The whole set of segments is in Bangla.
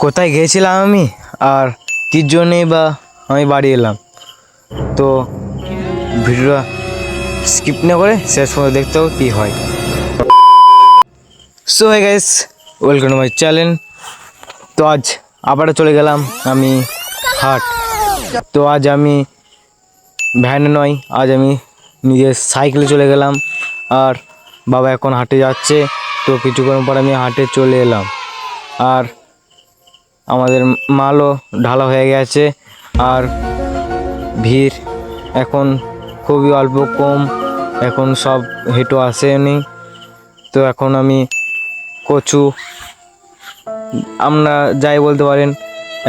কোথায় গিয়েছিলাম আমি আর কির জন্যেই বা আমি বাড়ি এলাম, তো ভিডিওটা স্কিপ না করে শেষ পর্যন্ত দেখতে হবে কী হয়। So hi guys, welcome to my channel. তো আজ আবারও চলে গেলাম আমি হাট। তো আজ আমি ভ্যানে নয়, আজ আমি নিজের সাইকেলে চলে গেলাম। আর বাবা এখন হাটে যাচ্ছে, তো কিছুক্ষণ পর আমি হাটে চলে এলাম। আর আমাদের মালও ঢালা হয়ে গেছে, আর ভিড় এখন খুবই অল্প কম, এখন সব হেঁটো আসেনি। তো এখন আমি কচু আমরা যাই বলতে পারেন,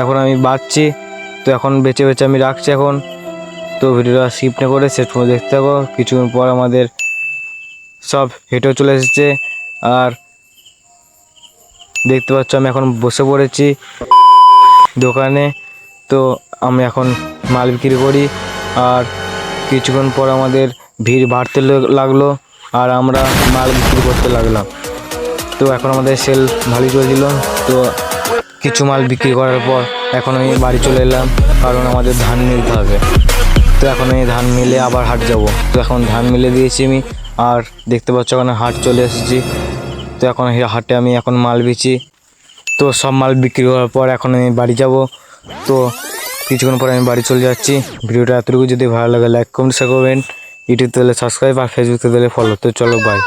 এখন আমি বাড়ছি। তো এখন বেছে বেছে আমি রাখছি এখন। তো ভিডিওটা স্কিপ না করে শেষ পর্যন্ত দেখতে থাকো। কিছুক্ষণ পর আমাদের সব হেঁটেও চলে এসেছে, আর দেখতে পাচ্ছ আমি এখন বসে পড়েছি দোকানে। তো আমি এখন মাল বিক্রি করি, আর কিছুক্ষণ পর আমাদের ভিড় বাড়তে লাগলো, আর আমরা মাল বিক্রি করতে লাগলাম। তো এখন আমাদের সেল ভালোই চলছিল। তো কিছু মাল বিক্রি করার পর এখন আমি বাড়ি চলে এলাম, কারণ আমাদের ধান মিলতে হবে। তো এখন আমি ধান মিলে আবার হাট যাব। তো এখন ধান মিলে দিয়েছি আমি, আর দেখতে পাচ্ছ ওখানে হাট চলে এসেছি। তো এখন হাটে আমি এখন মাল বিচি। তো সব মাল বিক্রি করার পর এখন আমি বাড়ি যাব। তো কিছুক্ষণ পরে আমি বাড়ি চলে যাচ্ছি। ভিডিওটা এতটুকু যদি ভালো লাগে লাইক কমেন্ট শেয়ার করবেন। ইউটিউব থেকে সাবস্ক্রাইব, আর ফেসবুক থেকে ফলো। তো চলো বাই।